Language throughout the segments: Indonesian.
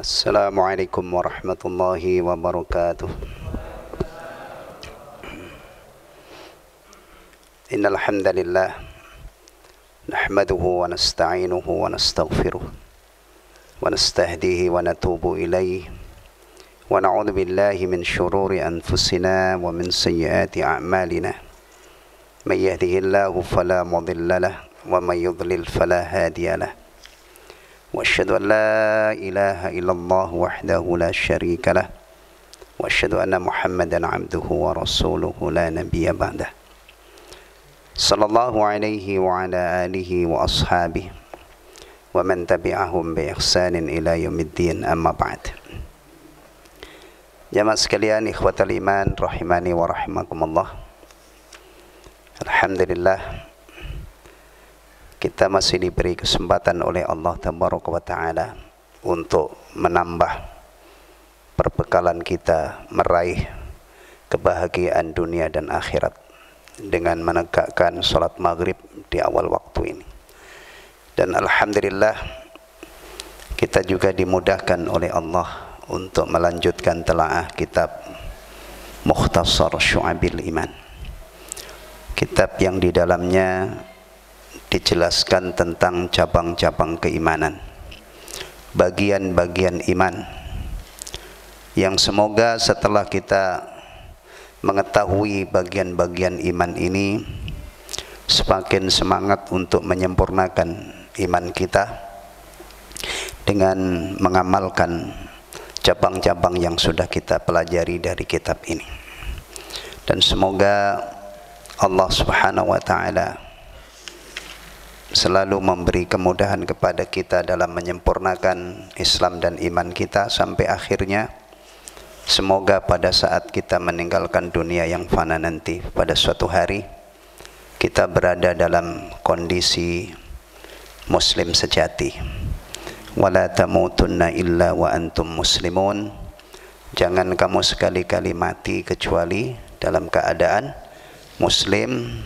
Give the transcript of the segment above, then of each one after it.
Assalamualaikum warahmatullahi wabarakatuh. Innal hamdalillah nahmaduhu wa nasta'inuhu wa nastaghfiruh wa nastahdihi wa natubu ilayhi wa na'udzu billahi min shururi anfusina wa min sayyiati a'malina. May yahdihillahu fala mudilla lahu wa may yudlil fala hadiya lahu. وأشهد أن لا إله إلا الله وحده لا شريك له وأشهد أن محمدا عبده ورسوله لا نبي بعده صلى الله عليه وعلى آله وأصحابه ومن تبعهم بإحسان إلى يوم الدين أما بعد. Jamaah sekalian, ikhwatal iman rahimani wa rahimakumullah. Alhamdulillah, kita masih diberi kesempatan oleh Allah Tabaraka wa Ta'ala untuk menambah perbekalan kita meraih kebahagiaan dunia dan akhirat dengan menegakkan sholat maghrib di awal waktu ini. Dan alhamdulillah, kita juga dimudahkan oleh Allah untuk melanjutkan telaah kitab Mukhtasar Syu'abil Iman, kitab yang di dalamnya dijelaskan tentang cabang-cabang keimanan, bagian-bagian iman, yang semoga setelah kita mengetahui bagian-bagian iman ini, semakin semangat untuk menyempurnakan iman kita dengan mengamalkan cabang-cabang yang sudah kita pelajari dari kitab ini. Dan semoga Allah Subhanahu wa Ta'ala selalu memberi kemudahan kepada kita dalam menyempurnakan Islam dan iman kita sampai akhirnya semoga pada saat kita meninggalkan dunia yang fana nanti, pada suatu hari kita berada dalam kondisi muslim sejati. Wala tamutunna illa wa antum muslimun. Jangan kamu sekali-kali mati kecuali dalam keadaan muslim,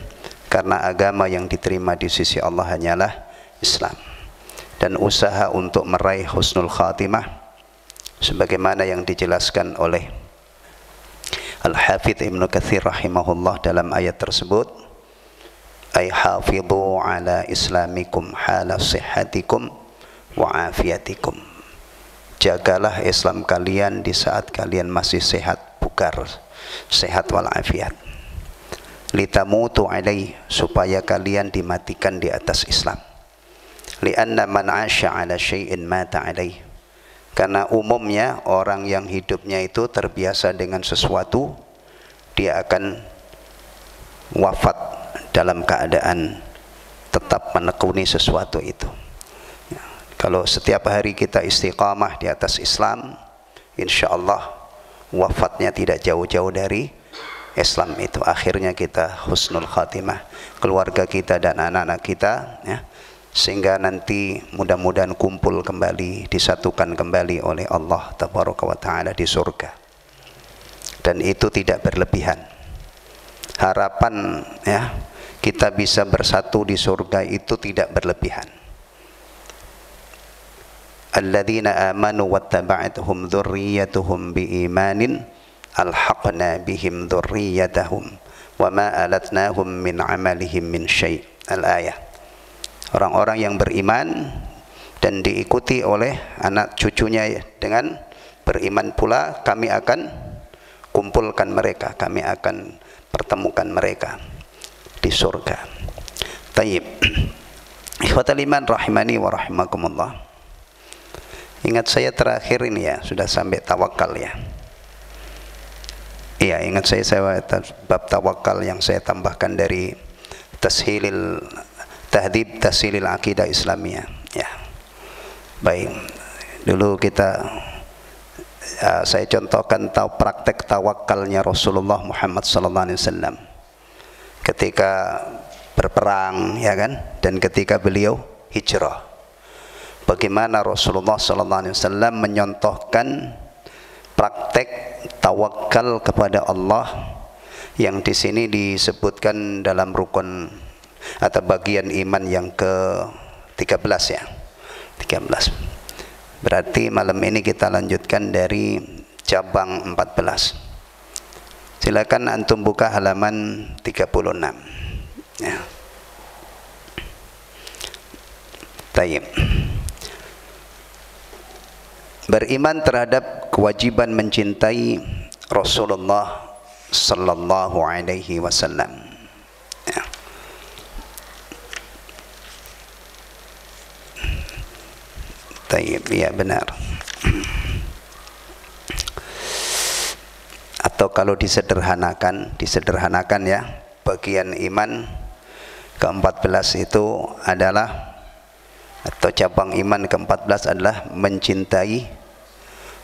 karena agama yang diterima di sisi Allah hanyalah Islam. Dan usaha untuk meraih husnul khatimah sebagaimana yang dijelaskan oleh Al-Hafidh Ibnu Katsir rahimahullah dalam ayat tersebut, ay hafidhu ala islamikum hala sihhatikum wa afiyatikum. Jagalah Islam kalian di saat kalian masih sehat, bugar, sehat wal afiat. Litamutu alaih, supaya kalian dimatikan di atas Islam. Lianna man 'asha 'ala syai'in mata alaih. Karena umumnya orang yang hidupnya itu terbiasa dengan sesuatu, dia akan wafat dalam keadaan tetap menekuni sesuatu itu. Kalau setiap hari kita istiqamah di atas Islam, insya Allah wafatnya tidak jauh-jauh dari Islam itu. Akhirnya kita husnul khatimah, keluarga kita dan anak-anak kita, ya, sehingga nanti mudah-mudahan kumpul kembali, disatukan kembali oleh Allah Tabaraka wa Ta'ala di surga. Dan itu tidak berlebihan. Harapan, ya, kita bisa bersatu di surga itu tidak berlebihan. Alladzina amanu wattaba'atuhum dzurriyyatuhum biimanin alhaqna bihim dzurriyyatahum wa ma alatnahum min amalihim min syai'. Al-ayah. Orang-orang yang beriman dan diikuti oleh anak cucunya dengan beriman pula, kami akan kumpulkan mereka, kami akan pertemukan mereka di surga. Tayyib. Ikhwatal iman rahimani wa rahimakumullah. Ingat saya terakhir ini ya, sudah sampai tawakal ya. Iya, ingat saya bab tawakal yang saya tambahkan dari tahdhib tashilil aqidah Islamiyah. Ya. Baik. Dulu saya contohkan praktek tawakalnya Rasulullah Muhammad sallallahu alaihi wasallam ketika berperang, ya kan? Dan ketika beliau hijrah. Bagaimana Rasulullah sallallahu alaihi wasallam menyontohkan praktek tawakal kepada Allah yang di sini disebutkan dalam rukun atau bagian iman yang ke-13 ya. 13. Berarti malam ini kita lanjutkan dari cabang 14. Silakan antum buka halaman 36. Ya. Tayyib. Beriman terhadap kewajiban mencintai Rasulullah sallallahu alaihi wasallam. Ya. Tayyib, ya benar. Atau kalau disederhanakan ya, bagian iman ke-14 itu adalah, atau cabang iman ke-14 adalah mencintai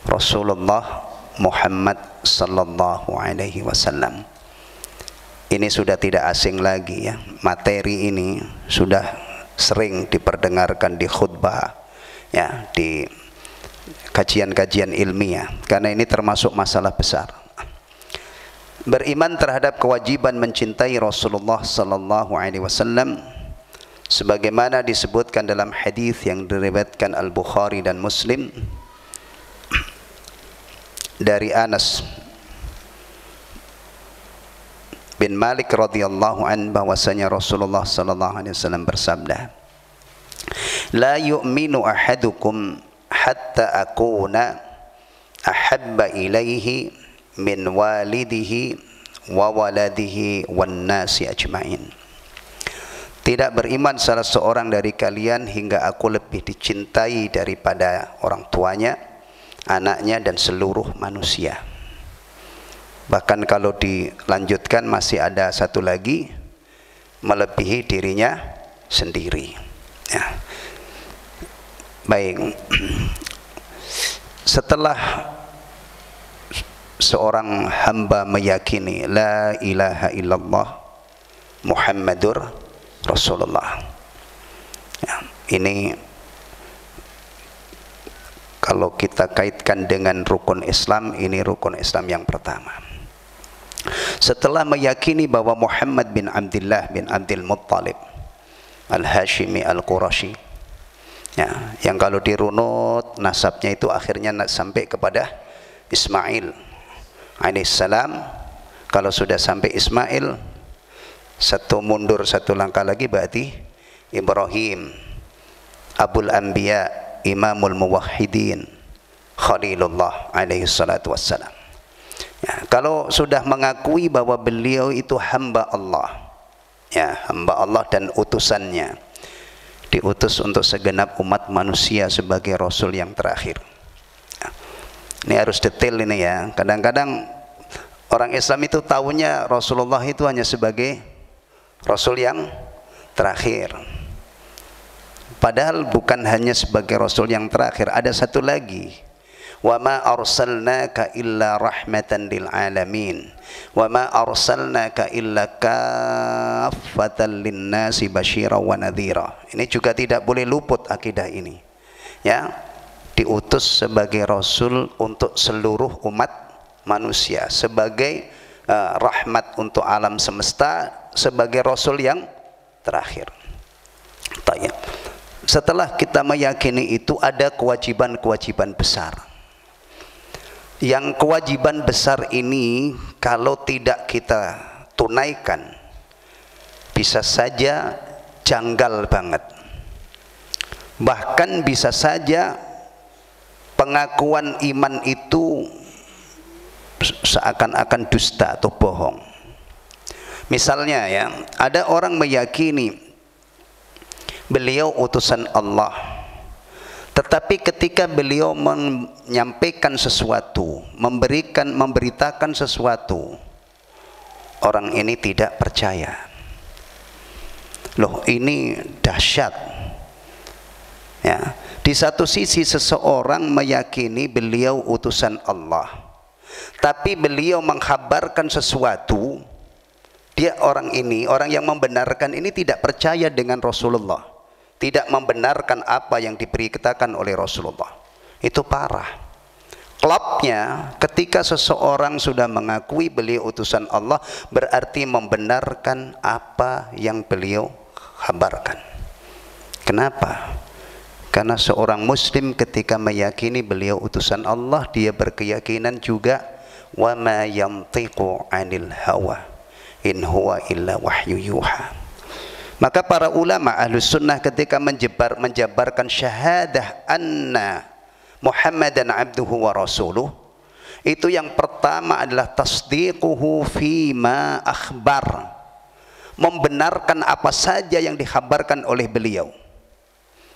Rasulullah Muhammad sallallahu alaihi wasallam. Ini sudah tidak asing lagi ya. Materi ini sudah sering diperdengarkan di khutbah ya, di kajian-kajian ilmiah, karena ini termasuk masalah besar. Beriman terhadap kewajiban mencintai Rasulullah sallallahu alaihi wasallam sebagaimana disebutkan dalam hadis yang diriwayatkan Al-Bukhari dan Muslim dari Anas bin Malik radhiyallahu an, bahwasanya Rasulullah sallallahu alaihi wasallam bersabda, la yu'minu ahadukum hatta akuna ahabba ilaihi min walidihi wa waladihi wan nasi ajmain. Tidak beriman salah seorang dari kalian hingga aku lebih dicintai daripada orang tuanya, anaknya, dan seluruh manusia. Bahkan kalau dilanjutkan masih ada satu lagi, melebihi dirinya sendiri ya. Baik, setelah seorang hamba meyakini la ilaha illallah Muhammadur Rasulullah ya, ini kalau kita kaitkan dengan rukun Islam, ini rukun Islam yang pertama. Setelah meyakini bahwa Muhammad bin Abdullah bin Abdul Muttalib Al-Hashimi Al-Qurashi ya, yang kalau dirunut nasabnya itu akhirnya sampai kepada Ismail alaihissalam. Kalau sudah sampai Ismail, satu mundur satu langkah lagi berarti Ibrahim, Abul Anbiya, Imamul Muwahhidin, Khalilullah alaihi salatu wassalam ya, kalau sudah mengakui bahwa beliau itu hamba Allah ya, hamba Allah dan utusannya, diutus untuk segenap umat manusia sebagai Rasul yang terakhir ya. Ini harus detail ini ya. Kadang-kadang orang Islam itu tahunya Rasulullah itu hanya sebagai Rasul yang terakhir, padahal bukan hanya sebagai Rasul yang terakhir, ada satu lagi, wa ma arsalnaka illa rahmatan lil alamin wa ma arsalnaka illa kaffatan lin nasi basyira wa nadhira. Ini juga tidak boleh luput akidah ini ya, diutus sebagai Rasul untuk seluruh umat manusia, sebagai rahmat untuk alam semesta, sebagai Rasul yang terakhir. Tayyib. Setelah kita meyakini itu, ada kewajiban-kewajiban besar. Yang kewajiban besar ini kalau tidak kita tunaikan, bisa saja janggal banget. Bahkan bisa saja pengakuan iman itu seakan-akan dusta atau bohong. Misalnya ya, ada orang meyakini beliau utusan Allah, tetapi ketika beliau menyampaikan sesuatu, memberitakan sesuatu, orang ini tidak percaya. Loh, ini dahsyat ya. Di satu sisi seseorang meyakini beliau utusan Allah, tapi beliau mengkhabarkan sesuatu, dia orang yang membenarkan ini tidak percaya dengan Rasulullah, tidak membenarkan apa yang diberitakan oleh Rasulullah. Itu parah. Klopnya ketika seseorang sudah mengakui beliau utusan Allah, berarti membenarkan apa yang beliau kabarkan. Kenapa? Karena seorang muslim ketika meyakini beliau utusan Allah, dia berkeyakinan juga wa ma yantiqu 'anil hawa in huwa illa wahyu yuha. Maka para ulama Ahlus Sunnah ketika menjabarkan syahadah anna Muhammadan abduhu wa rasuluh, itu yang pertama adalah tasdiquhu fima akhbar, membenarkan apa saja yang dikhabarkan oleh beliau.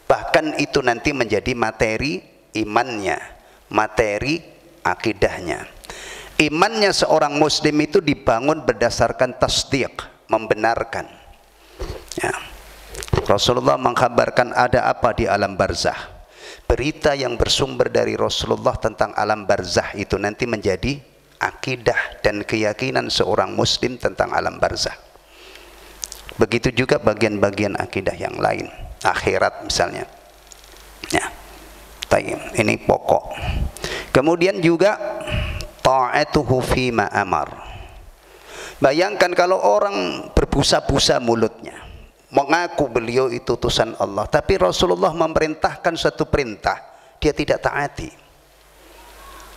Bahkan itu nanti menjadi materi imannya, materi akidahnya. Imannya seorang muslim itu dibangun berdasarkan tasdiq, membenarkan. Ya. Rasulullah mengkhabarkan ada apa di alam barzah. Berita yang bersumber dari Rasulullah tentang alam barzah itu nanti menjadi akidah dan keyakinan seorang muslim tentang alam barzah. Begitu juga bagian-bagian akidah yang lain, akhirat misalnya. Ya. Ini pokok. Kemudian juga ta'atuhu fima amar. Bayangkan kalau orang berbusa-busa mulutnya, mengaku beliau itu utusan Allah, tapi Rasulullah memerintahkan satu perintah, dia tidak taati.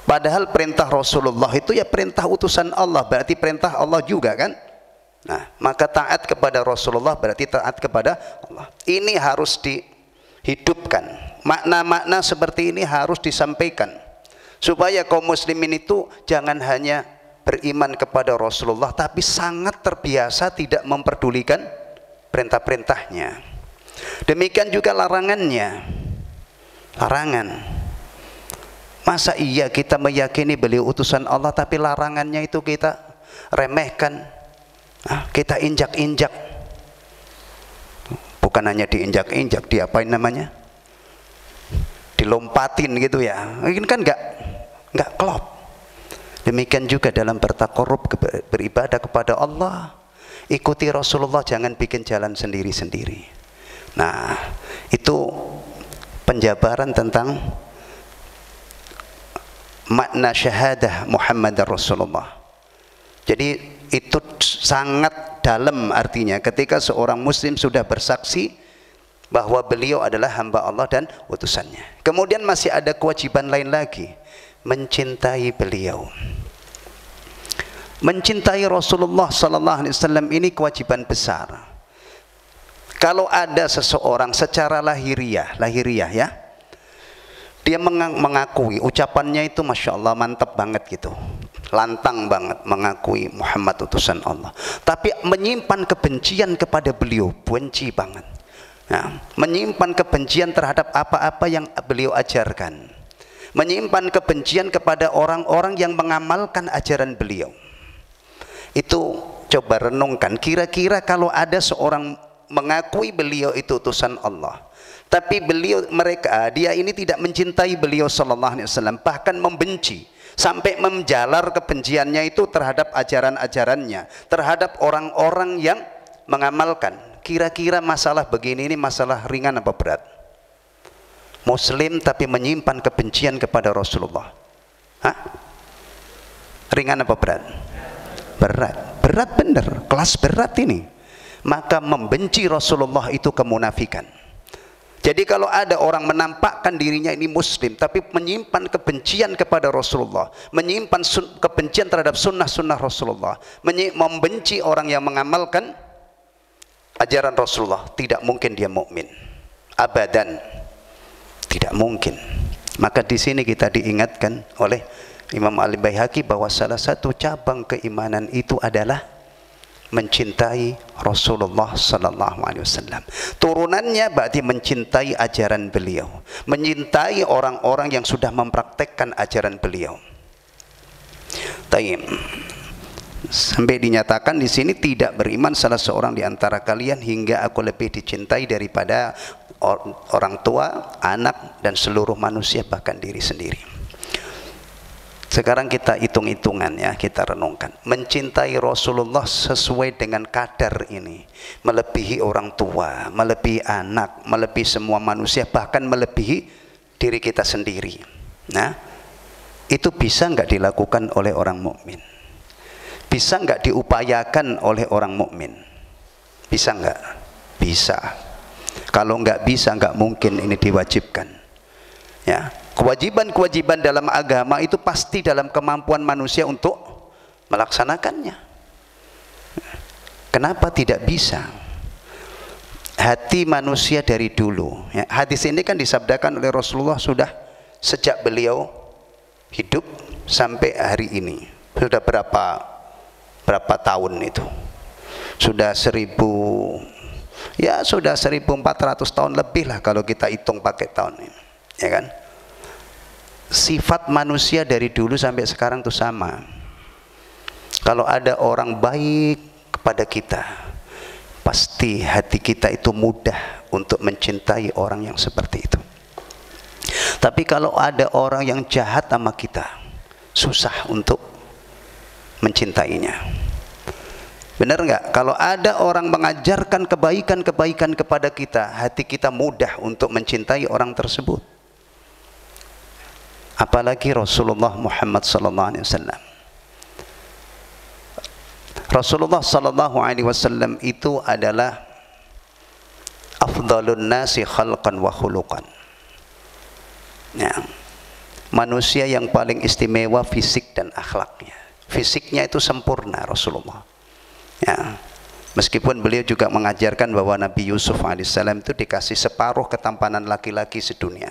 Padahal perintah Rasulullah itu ya perintah utusan Allah, berarti perintah Allah juga kan? Nah, maka taat kepada Rasulullah berarti taat kepada Allah. Ini harus dihidupkan. Makna-makna seperti ini harus disampaikan supaya kaum muslimin itu jangan hanya beriman kepada Rasulullah tapi sangat terbiasa tidak memperdulikan perintah-perintahnya. Demikian juga larangannya. Larangan. Masa iya kita meyakini beliau utusan Allah tapi larangannya itu kita remehkan, kita injak-injak. Bukan hanya diinjak-injak, diapain namanya? Dilompatin gitu ya. Ini kan enggak klop. Demikian juga dalam bertakarrub, beribadah kepada Allah. Ikuti Rasulullah, jangan bikin jalan sendiri-sendiri. Nah, itu penjabaran tentang makna syahadah Muhammad Rasulullah. Jadi itu sangat dalam artinya ketika seorang muslim sudah bersaksi bahwa beliau adalah hamba Allah dan utusannya. Kemudian masih ada kewajiban lain lagi, mencintai beliau. Mencintai Rasulullah sallallahu alaihi wasallam ini kewajiban besar. Kalau ada seseorang secara lahiriah ya, dia mengakui, ucapannya itu masya Allah mantap banget gitu, lantang banget mengakui Muhammad utusan Allah, tapi menyimpan kebencian kepada beliau, benci banget. Nah, menyimpan kebencian terhadap apa-apa yang beliau ajarkan, menyimpan kebencian kepada orang-orang yang mengamalkan ajaran beliau. Itu coba renungkan, kira-kira kalau ada seorang mengakui beliau itu utusan Allah, tapi dia ini tidak mencintai beliau sallallahu alaihi wasallam, bahkan membenci, sampai menjalar kebenciannya itu terhadap ajaran-ajarannya, terhadap orang-orang yang mengamalkan. Kira-kira masalah begini ini masalah ringan apa berat? Muslim tapi menyimpan kebencian kepada Rasulullah, ringan apa berat? Berat bener, kelas berat ini. Maka membenci Rasulullah itu kemunafikan. Jadi kalau ada orang menampakkan dirinya ini muslim tapi menyimpan kebencian kepada Rasulullah, menyimpan kebencian terhadap sunnah-sunnah Rasulullah, membenci orang yang mengamalkan ajaran Rasulullah, tidak mungkin dia mukmin. Abadan. Tidak mungkin. Maka di sini kita diingatkan oleh Imam Al-Baihaqi bahwa salah satu cabang keimanan itu adalah mencintai Rasulullah sallallahu alaihi wasallam. Turunannya berarti mencintai ajaran beliau, mencintai orang-orang yang sudah mempraktekkan ajaran beliau. Tayyib. Sampai dinyatakan di sini tidak beriman salah seorang di antara kalian hingga aku lebih dicintai daripada orang tua, anak dan seluruh manusia bahkan diri sendiri. Sekarang kita hitung-hitungan ya, kita renungkan. Mencintai Rasulullah sesuai dengan kadar ini, melebihi orang tua, melebihi anak, melebihi semua manusia, bahkan melebihi diri kita sendiri. Nah, itu bisa nggak dilakukan oleh orang mukmin? Bisa nggak diupayakan oleh orang mukmin? Bisa nggak? Bisa. Kalau nggak bisa, nggak mungkin ini diwajibkan. Ya, kewajiban-kewajiban dalam agama itu pasti dalam kemampuan manusia untuk melaksanakannya. Kenapa tidak bisa? Hati manusia dari dulu, ya, hadis ini kan disabdakan oleh Rasulullah sudah sejak beliau hidup sampai hari ini. Sudah berapa tahun itu? Sudah 1400 tahun lebih lah kalau kita hitung pakai tahun ini, ya kan? Sifat manusia dari dulu sampai sekarang itu sama. Kalau ada orang baik kepada kita, pasti hati kita itu mudah untuk mencintai orang yang seperti itu. Tapi kalau ada orang yang jahat sama kita, susah untuk mencintainya. Benar nggak? Kalau ada orang mengajarkan kebaikan-kebaikan kepada kita, hati kita mudah untuk mencintai orang tersebut. Apalagi Rasulullah Muhammad SAW. Rasulullah SAW itu adalah afdalun nasi khalqan wa khuluqan. Ya, manusia yang paling istimewa fisik dan akhlaknya. Fisiknya itu sempurna Rasulullah. Ya, meskipun beliau juga mengajarkan bahwa Nabi Yusuf alaihissalam itu dikasih separuh ketampanan laki-laki sedunia.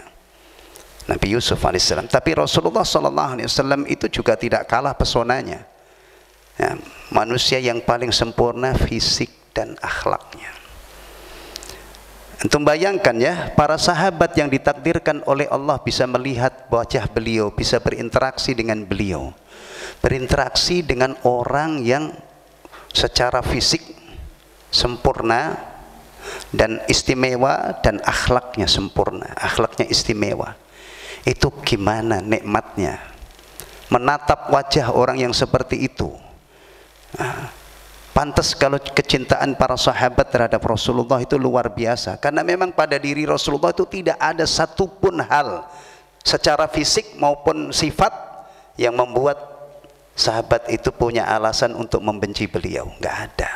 Nabi Yusuf alaihissalam. Tapi Rasulullah SAW itu juga tidak kalah pesonanya. Ya, manusia yang paling sempurna fisik dan akhlaknya. Antum bayangkan ya, para sahabat yang ditakdirkan oleh Allah bisa melihat wajah beliau, bisa berinteraksi dengan beliau, berinteraksi dengan orang yang secara fisik sempurna dan istimewa dan akhlaknya sempurna, akhlaknya istimewa. Itu gimana nikmatnya menatap wajah orang yang seperti itu. Pantas kalau kecintaan para sahabat terhadap Rasulullah itu luar biasa, karena memang pada diri Rasulullah itu tidak ada satupun hal secara fisik maupun sifat yang membuat sahabat itu punya alasan untuk membenci beliau. Nggak ada.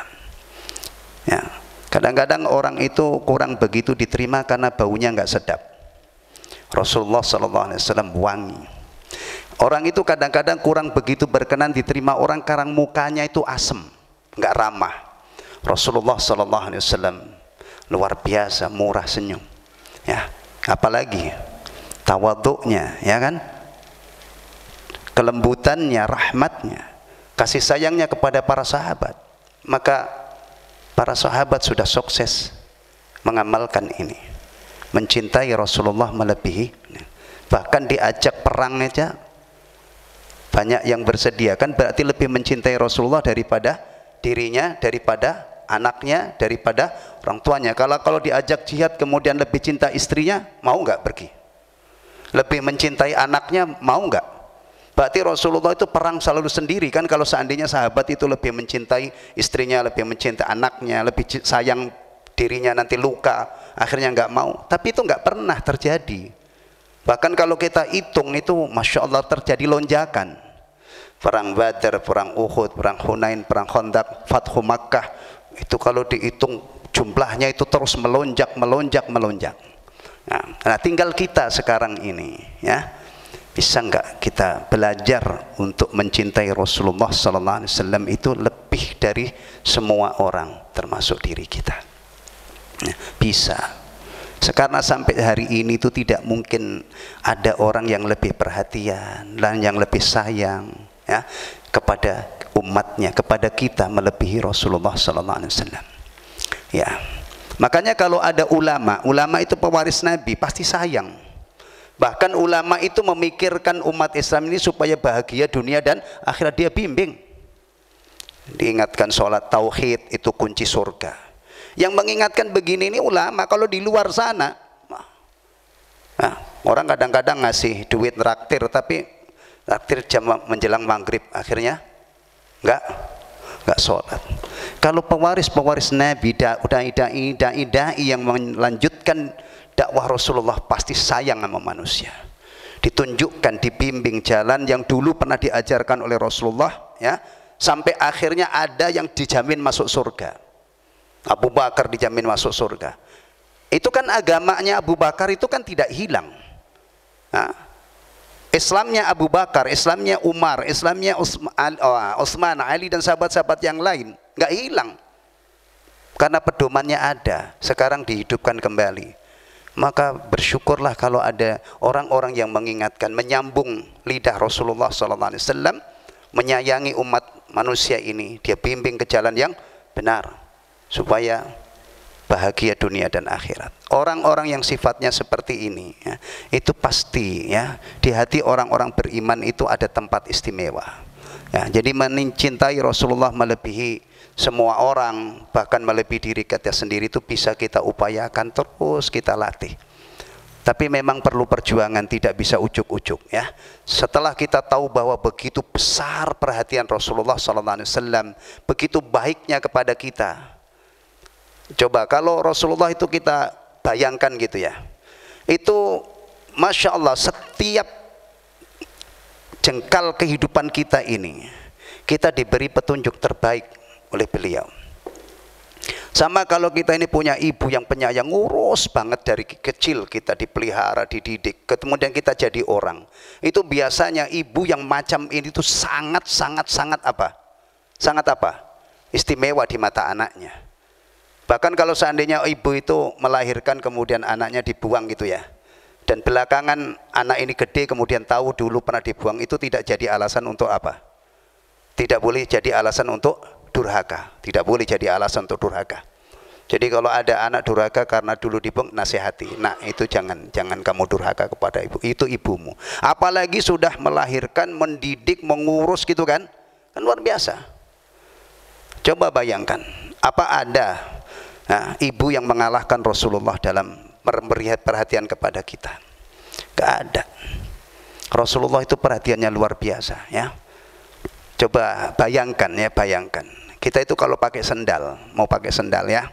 Ya, kadang-kadang orang itu kurang begitu diterima karena baunya nggak sedap. Rasulullah SAW wangi. Orang itu kadang-kadang kurang begitu berkenan diterima orang karena mukanya itu asem, nggak ramah. Rasulullah SAW luar biasa murah senyum. Ya, apalagi tawaduknya, ya kan? Kelembutannya, rahmatnya, kasih sayangnya kepada para sahabat. Maka para sahabat sudah sukses mengamalkan ini, mencintai Rasulullah melebihi. Bahkan diajak perang aja banyak yang bersedia, kan berarti lebih mencintai Rasulullah daripada dirinya, daripada anaknya, daripada orang tuanya. Kalau diajak jihad kemudian lebih cinta istrinya, mau nggak pergi? Lebih mencintai anaknya, mau nggak? Berarti Rasulullah itu perang selalu sendiri kan. Kalau seandainya sahabat itu lebih mencintai istrinya, lebih mencintai anaknya, lebih sayang dirinya, nanti luka, akhirnya nggak mau. Tapi itu nggak pernah terjadi. Bahkan kalau kita hitung itu Masya Allah terjadi lonjakan. Perang Badar, perang Uhud, perang Hunain, perang Khandaq, Fathu Makkah, itu kalau dihitung jumlahnya itu terus melonjak. Nah, tinggal kita sekarang ini, ya, bisa nggak kita belajar untuk mencintai Rasulullah SAW itu lebih dari semua orang, termasuk diri kita. Ya, bisa. Karena sampai hari ini itu tidak mungkin ada orang yang lebih perhatian dan yang lebih sayang, ya, kepada umatnya, kepada kita melebihi Rasulullah SAW. Ya, makanya kalau ada ulama itu pewaris Nabi pasti sayang. Bahkan ulama itu memikirkan umat Islam ini supaya bahagia dunia dan akhirat, dia bimbing. Diingatkan sholat tauhid itu kunci surga. Yang mengingatkan begini ini ulama. Kalau di luar sana, nah, orang kadang-kadang ngasih duit traktir, tapi traktir jam menjelang maghrib, akhirnya nggak sholat. Kalau pewaris Nabi, dai yang melanjutkan dakwah Rasulullah pasti sayang sama manusia. Ditunjukkan, dibimbing jalan yang dulu pernah diajarkan oleh Rasulullah, ya, sampai akhirnya ada yang dijamin masuk surga. Abu Bakar dijamin masuk surga. Itu kan agamanya Abu Bakar itu kan tidak hilang. Nah, Islamnya Abu Bakar, Islamnya Umar, Islamnya Utsman, Ali dan sahabat-sahabat yang lain nggak hilang. Karena pedomannya ada, sekarang dihidupkan kembali. Maka bersyukurlah kalau ada orang-orang yang mengingatkan, menyambung lidah Rasulullah SAW, menyayangi umat manusia ini, dia bimbing ke jalan yang benar supaya bahagia dunia dan akhirat. Orang-orang yang sifatnya seperti ini, ya, itu pasti ya di hati orang-orang beriman itu ada tempat istimewa. Ya, jadi mencintai Rasulullah melebihi semua orang, bahkan melebihi diri kita sendiri itu bisa kita upayakan terus, kita latih. Tapi memang perlu perjuangan, tidak bisa ujuk-ujuk ya. Setelah kita tahu bahwa begitu besar perhatian Rasulullah SAW, begitu baiknya kepada kita. Coba kalau Rasulullah itu kita bayangkan gitu ya, itu Masya Allah setiap jengkal kehidupan kita ini, kita diberi petunjuk terbaik oleh beliau. Sama kalau kita ini punya ibu yang penyayang, ngurus banget dari kecil kita dipelihara, dididik, kemudian kita jadi orang. Itu biasanya ibu yang macam ini itu sangat apa? Sangat apa? Istimewa di mata anaknya. Bahkan kalau seandainya ibu itu melahirkan kemudian anaknya dibuang gitu ya, dan belakangan anak ini gede kemudian tahu dulu pernah dibuang, itu tidak jadi alasan untuk apa? Tidak boleh jadi alasan untuk durhaka, tidak boleh jadi alasan untuk durhaka. Jadi kalau ada anak durhaka karena dulu dibuang, nasihati, nah itu jangan kamu durhaka kepada ibu, itu ibumu. Apalagi sudah melahirkan, mendidik, mengurus gitu kan luar biasa. Coba bayangkan, apa ada ibu yang mengalahkan Rasulullah dalam memberi perhatian kepada kita? Gak ada. Rasulullah itu perhatiannya luar biasa ya. Coba bayangkan ya, bayangkan kita itu kalau pakai sendal, mau pakai sendal ya,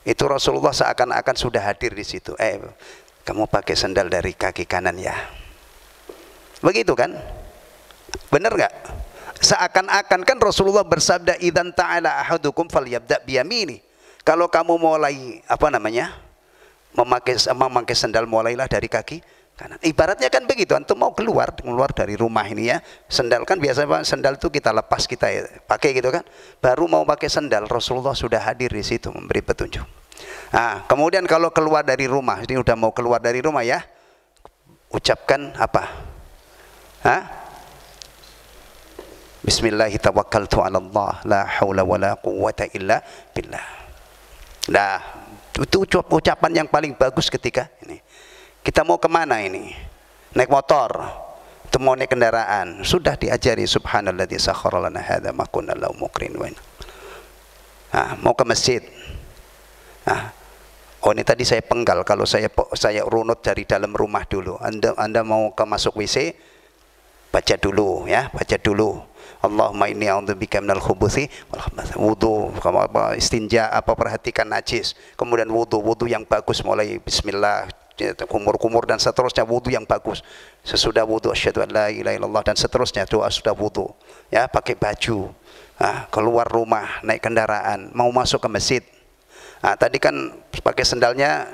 itu Rasulullah seakan-akan sudah hadir di situ. Kamu pakai sendal dari kaki kanan ya, begitu kan? Bener nggak? Seakan-akan kan Rasulullah bersabda, idzan ta'ala ahadukum falyabda biyamini. Kalau kamu mulai memakai sendal, mulailah dari kaki kanan. Ibaratnya kan begitu, antum mau keluar dari rumah ini ya, sendal kan biasa sendal itu kita lepas, kita pakai gitu kan, baru mau pakai sendal Rasulullah sudah hadir di situ memberi petunjuk. Nah, kemudian kalau keluar dari rumah, ini udah mau keluar dari rumah ya, ucapkan apa? Bismillah tawakkaltu 'ala Allah la haula wala quwwata illa billah. Nah, itu ucapan yang paling bagus ketika ini. Kita mau kemana ini? Naik motor, atau mau naik kendaraan? Sudah diajari subhanalladzi sakhkhara lana hadza ma kunna lahu muqrinin. Mau ke masjid. Ini tadi saya penggal, kalau saya runut dari dalam rumah dulu. Anda mau masuk WC, baca dulu ya, baca dulu. Allahumma inni a'udzubika minal khubuthi wal khabath. Wudu, istinja perhatikan najis. Kemudian wudu yang bagus, mulai bismillah, kumur-kumur dan seterusnya, wudu yang bagus. Sesudah wudu asyhadu an la ilaha illallah dan seterusnya, doa sudah wudu ya, pakai baju, keluar rumah, naik kendaraan, mau masuk ke masjid. Tadi kan pakai sendalnya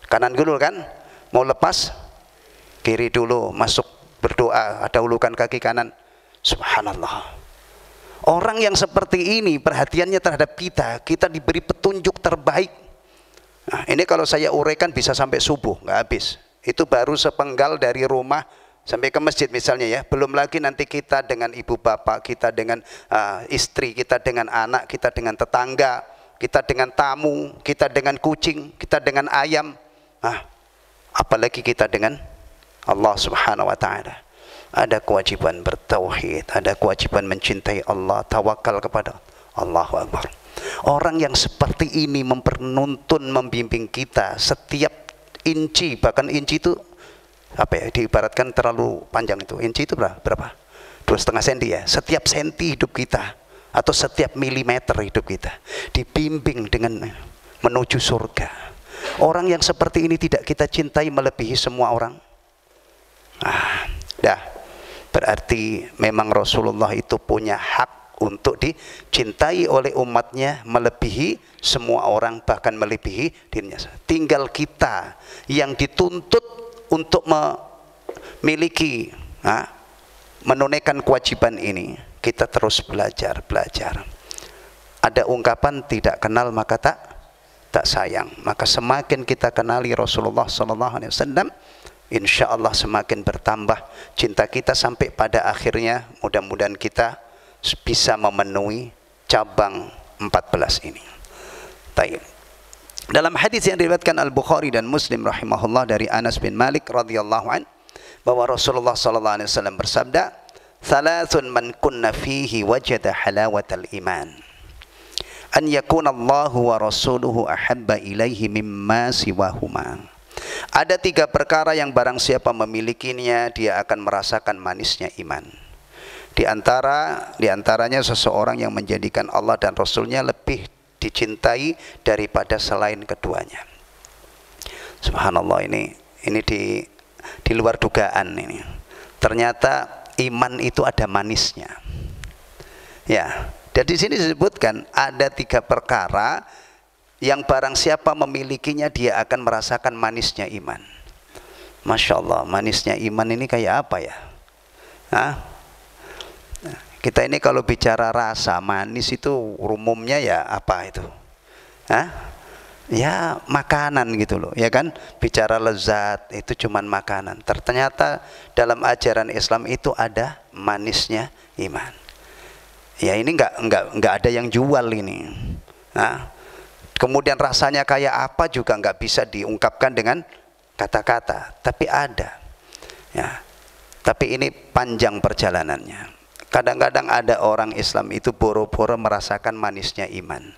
kanan dulu kan, mau lepas kiri dulu, masuk berdoa, dahulukan kaki kanan. Subhanallah, orang yang seperti ini perhatiannya terhadap kita diberi petunjuk terbaik. Ini kalau saya uraikan bisa sampai subuh, nggak habis. Itu baru sepenggal dari rumah sampai ke masjid misalnya ya. Belum lagi nanti kita dengan ibu bapak, kita dengan istri, kita dengan anak, kita dengan tetangga, kita dengan tamu, kita dengan kucing, kita dengan ayam. Apalagi kita dengan Allah Subhanahu wa Ta'ala. Ada kewajiban bertauhid, ada kewajiban mencintai Allah, tawakal kepada Allahu Akbar. Orang yang seperti ini mempernuntun, membimbing kita setiap inci, bahkan inci itu diibaratkan terlalu panjang, itu inci itu berapa? 2,5 senti ya. Setiap senti hidup kita atau setiap milimeter hidup kita dibimbing dengan menuju surga. Orang yang seperti ini tidak kita cintai melebihi semua orang. Berarti memang Rasulullah itu punya hak untuk dicintai oleh umatnya melebihi semua orang, bahkan melebihi dirinya. Tinggal kita yang dituntut untuk memiliki, menunaikan kewajiban ini. Kita terus belajar. Ada ungkapan tidak kenal maka tak sayang. Maka semakin kita kenali Rasulullah SAW, insya Allah semakin bertambah cinta kita sampai pada akhirnya mudah-mudahan kita bisa memenuhi cabang 14 ini. Baik. Dalam hadis yang diriwayatkan Al-Bukhari dan Muslim rahimahullah dari Anas bin Malik radhiyallahu an, bahwa Rasulullah sallallahu alaihi wasallam bersabda, "Thalathun man kunna fihi wajada halawatal iman. An yakuna Allahu wa rasuluhu ahabba ilaihi mimma siwahuma." Ada 3 perkara yang barang siapa memilikinya, dia akan merasakan manisnya iman. Di antaranya seseorang yang menjadikan Allah dan Rasulnya lebih dicintai daripada selain keduanya. Subhanallah, ini di luar dugaan ini. Ternyata iman itu ada manisnya. Ya, dan di sini disebutkan ada 3 perkara yang barang siapa memilikinya dia akan merasakan manisnya iman. Masya Allah, manisnya iman ini kayak apa ya? Kita ini kalau bicara rasa manis itu umumnya ya apa itu? Ya makanan gitu loh, ya kan? Bicara lezat itu cuman makanan. Ternyata dalam ajaran Islam itu ada manisnya iman. Ya ini nggak ada yang jual ini. Kemudian rasanya kayak apa juga nggak bisa diungkapkan dengan kata-kata, tapi ada. Ya, tapi ini panjang perjalanannya. Kadang-kadang ada orang Islam itu boro-boro merasakan manisnya iman.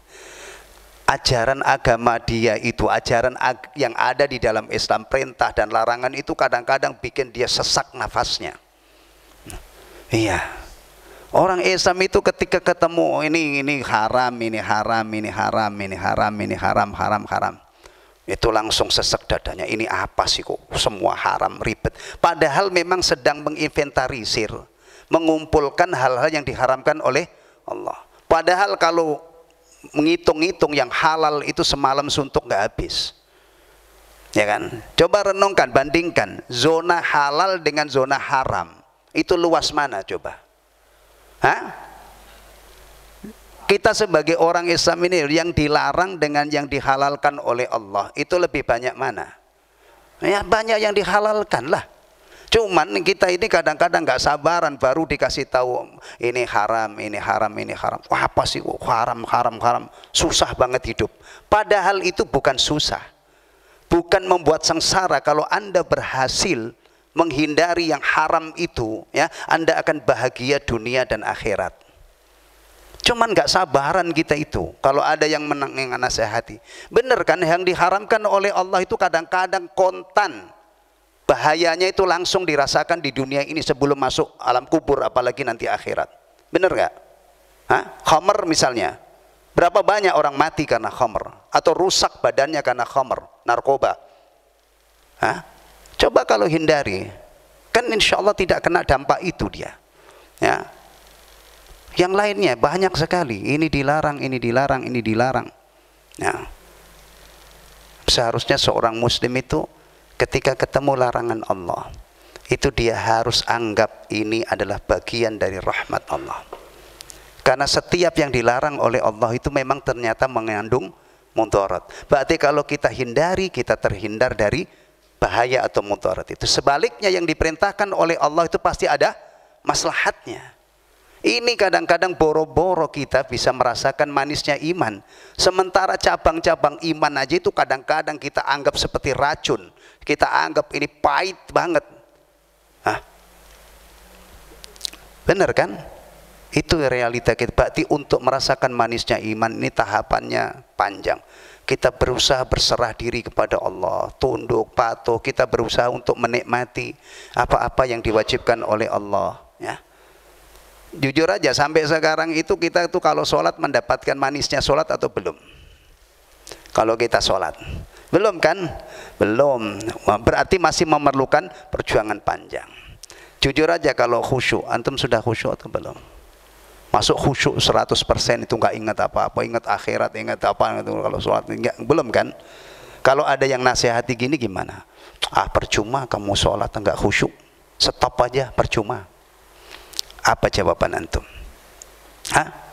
Ajaran agama dia itu, ajaran yang ada di dalam Islam, perintah dan larangan itu kadang-kadang bikin dia sesak nafasnya. Iya. Orang Islam itu ketika ketemu ini haram, ini haram, ini haram, ini haram, ini haram, haram, itu langsung sesek dadanya. Ini apa sih kok semua haram, ribet. Padahal memang sedang menginventarisir, mengumpulkan hal-hal yang diharamkan oleh Allah. Padahal kalau menghitung-hitung yang halal itu semalam suntuk nggak habis. Ya kan? Coba renungkan, bandingkan zona halal dengan zona haram. Itu luas mana coba? Kita sebagai orang Islam ini yang dilarang dengan yang dihalalkan oleh Allah itu lebih banyak mana? Ya banyak yang dihalalkan lah. Cuman kita ini kadang-kadang nggak sabaran baru dikasih tahu ini haram, ini haram, ini haram. Wah, apa sih haram, haram, haram? Susah banget hidup. Padahal itu bukan susah, bukan membuat sengsara. Kalau Anda berhasil menghindari yang haram itu, ya Anda akan bahagia dunia dan akhirat. Cuman nggak sabaran kita itu. Kalau ada yang menasehati, bener kan yang diharamkan oleh Allah itu kadang-kadang kontan. Bahayanya itu langsung dirasakan di dunia ini sebelum masuk alam kubur, apalagi nanti akhirat. Bener gak? Khamr misalnya, berapa banyak orang mati karena khamr, atau rusak badannya karena khamr, narkoba. Coba kalau hindari, kan insya Allah tidak kena dampak itu dia. Ya. Yang lainnya banyak sekali, ini dilarang, ini dilarang, ini dilarang. Ya. Seharusnya seorang muslim itu ketika ketemu larangan Allah, itu dia harus anggap ini adalah bagian dari rahmat Allah. Karena setiap yang dilarang oleh Allah itu memang ternyata mengandung mudarat. Berarti kalau kita hindari, kita terhindar dari bahaya atau mudarat itu. Sebaliknya yang diperintahkan oleh Allah itu pasti ada maslahatnya. Ini kadang-kadang boro-boro kita bisa merasakan manisnya iman. Sementara cabang-cabang iman aja itu kadang-kadang kita anggap seperti racun. Kita anggap ini pahit banget. Benar kan? Itu realita kita. Berarti untuk merasakan manisnya iman ini tahapannya panjang. Kita berusaha berserah diri kepada Allah, tunduk, patuh. Kita berusaha untuk menikmati apa-apa yang diwajibkan oleh Allah. Ya. Jujur aja sampai sekarang itu kita tuh kalau sholat mendapatkan manisnya sholat atau belum? Kalau kita sholat belum kan? Belum. Berarti masih memerlukan perjuangan panjang. Jujur aja kalau khusyuk, antum sudah khusyuk atau belum? masuk khusyuk 100% itu nggak ingat apa-apa, ingat akhirat, ingat apa itu kalau sholat enggak, belum kan? Kalau ada yang nasihati gini gimana? Ah percuma kamu sholat enggak khusyuk, stop aja, percuma. Apa jawaban antum? Hah?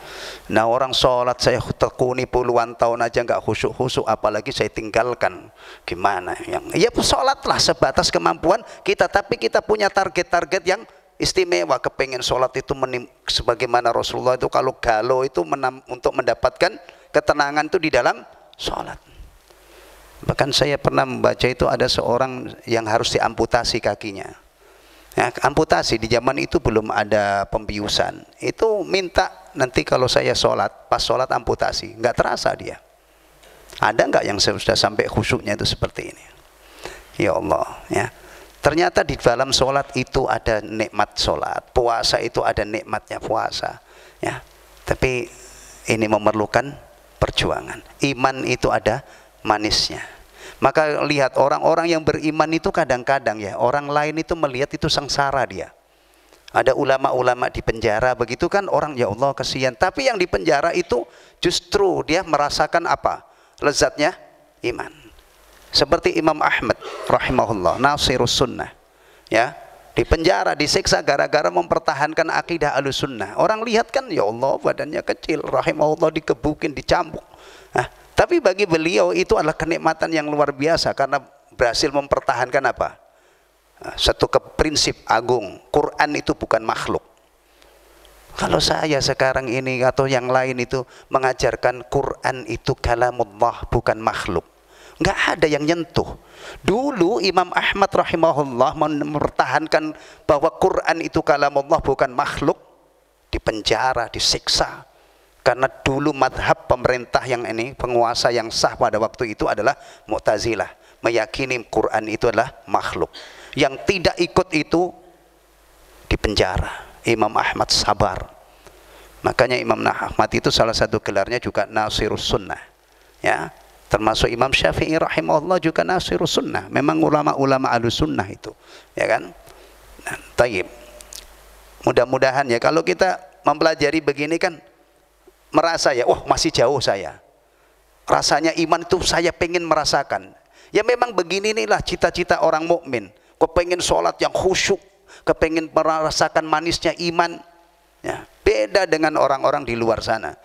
Nah orang sholat saya tekuni puluhan tahun aja nggak khusyuk-khusyuk, apalagi saya tinggalkan, gimana? Ya sholatlah sebatas kemampuan kita, tapi kita punya target-target yang istimewa. Kepengen sholat itu sebagaimana Rasulullah itu kalau galau itu untuk mendapatkan ketenangan itu di dalam sholat. Bahkan saya pernah membaca itu ada seorang yang harus diamputasi kakinya. Ya, amputasi di zaman itu belum ada pembiusan. Itu minta nanti kalau saya sholat, pas sholat amputasi, nggak terasa dia. Ada nggak yang sudah sampai khusyuknya itu seperti ini? Ya Allah, ya. Ternyata di dalam sholat itu ada nikmat sholat, puasa itu ada nikmatnya puasa, ya. Tapi ini memerlukan perjuangan. Iman itu ada manisnya. Maka lihat orang-orang yang beriman itu kadang-kadang ya orang lain itu melihat itu sengsara dia. Ada ulama-ulama di penjara begitu kan, orang ya Allah kasihan. Tapi yang di penjara itu justru dia merasakan apa? Lezatnya iman. Seperti Imam Ahmad rahimahullah, Nasirus Sunnah, ya, di penjara disiksa gara-gara mempertahankan akidah Ahlussunnah. Orang lihat kan ya Allah badannya kecil, rahimahullah, dikebukin, dicambuk. Nah, tapi bagi beliau itu adalah kenikmatan yang luar biasa karena berhasil mempertahankan apa? Satu prinsip agung, Quran itu bukan makhluk. Kalau saya sekarang ini atau yang lain itu mengajarkan Quran itu kalamullah bukan makhluk, nggak ada yang nyentuh. Dulu Imam Ahmad rahimahullah mempertahankan bahwa Quran itu kalamullah bukan makhluk, dipenjara, disiksa. Karena dulu madhab pemerintah yang ini, penguasa yang sah pada waktu itu adalah Mu'tazilah, meyakini Quran itu adalah makhluk. Yang tidak ikut itu dipenjara. Imam Ahmad sabar. Makanya Imam Ahmad itu salah satu gelarnya juga Nasirus Sunnah, ya. Termasuk Imam Syafi'i rahimahullah juga Nasirus Sunnah. Memang ulama-ulama Ahlussunnah itu, ya kan? Nah, taib. Mudah-mudahan ya kalau kita mempelajari begini kan merasa ya, oh masih jauh saya. Rasanya iman itu saya pengen merasakan. Ya memang begini inilah cita-cita orang mukmin. Kepengen sholat yang khusyuk, kepengen merasakan manisnya iman. Ya, beda dengan orang-orang di luar sana.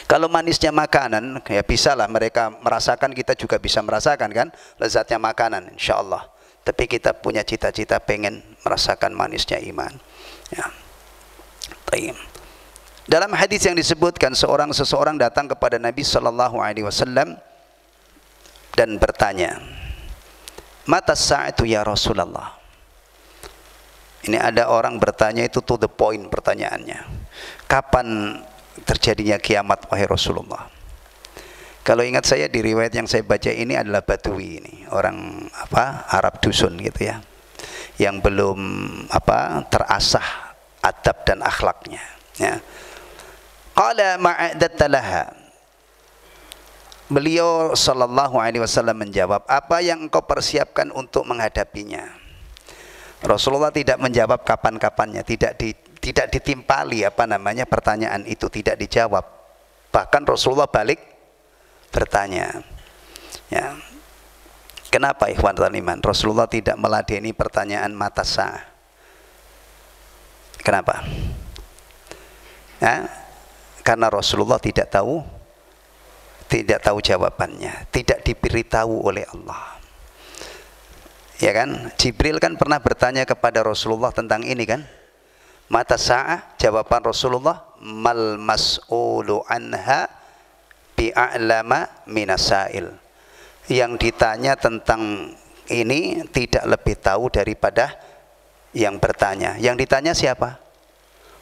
Kalau manisnya makanan, ya bisalah mereka merasakan, kita juga bisa merasakan kan lezatnya makanan, insya Allah. Tapi kita punya cita-cita pengen merasakan manisnya iman. Ya. Taib. Dalam hadis yang disebutkan seseorang datang kepada Nabi Sallallahu Alaihi Wasallam dan bertanya, "Mata sa'atu ya Rasulullah?" Ini ada orang bertanya itu to the point pertanyaannya. Kapan terjadinya kiamat wahai Rasulullah? Kalau ingat saya di riwayat yang saya baca ini adalah Badui ini, orang apa? Arab dusun gitu ya. Yang belum apa? Terasah adab dan akhlaknya, ya. Qala ma'adatta laha. Beliau sallallahu alaihi wasallam menjawab, apa yang engkau persiapkan untuk menghadapinya? Rasulullah tidak menjawab kapan-kapannya, tidak ditimpali apa namanya pertanyaan itu, tidak dijawab. Bahkan Rasulullah balik bertanya. Ya. Kenapa ikhwan iman? Rasulullah tidak meladeni pertanyaan mata sa'ah. Kenapa? Ya, karena Rasulullah tidak tahu jawabannya, tidak diberitahu oleh Allah. Ya kan? Jibril kan pernah bertanya kepada Rasulullah tentang ini kan? Mata sa'ah, jawaban Rasulullah, mal mas'ulu anha bi'a'lama minasail. Yang ditanya tentang ini tidak lebih tahu daripada yang bertanya. Yang ditanya siapa?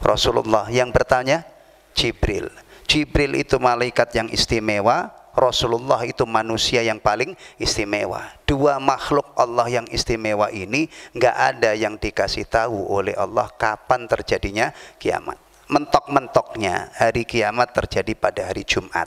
Rasulullah. Yang bertanya Jibril. Jibril itu malaikat yang istimewa, Rasulullah itu manusia yang paling istimewa. Dua makhluk Allah yang istimewa ini nggak ada yang dikasih tahu oleh Allah kapan terjadinya kiamat. Mentok-mentoknya hari kiamat terjadi pada hari Jumat.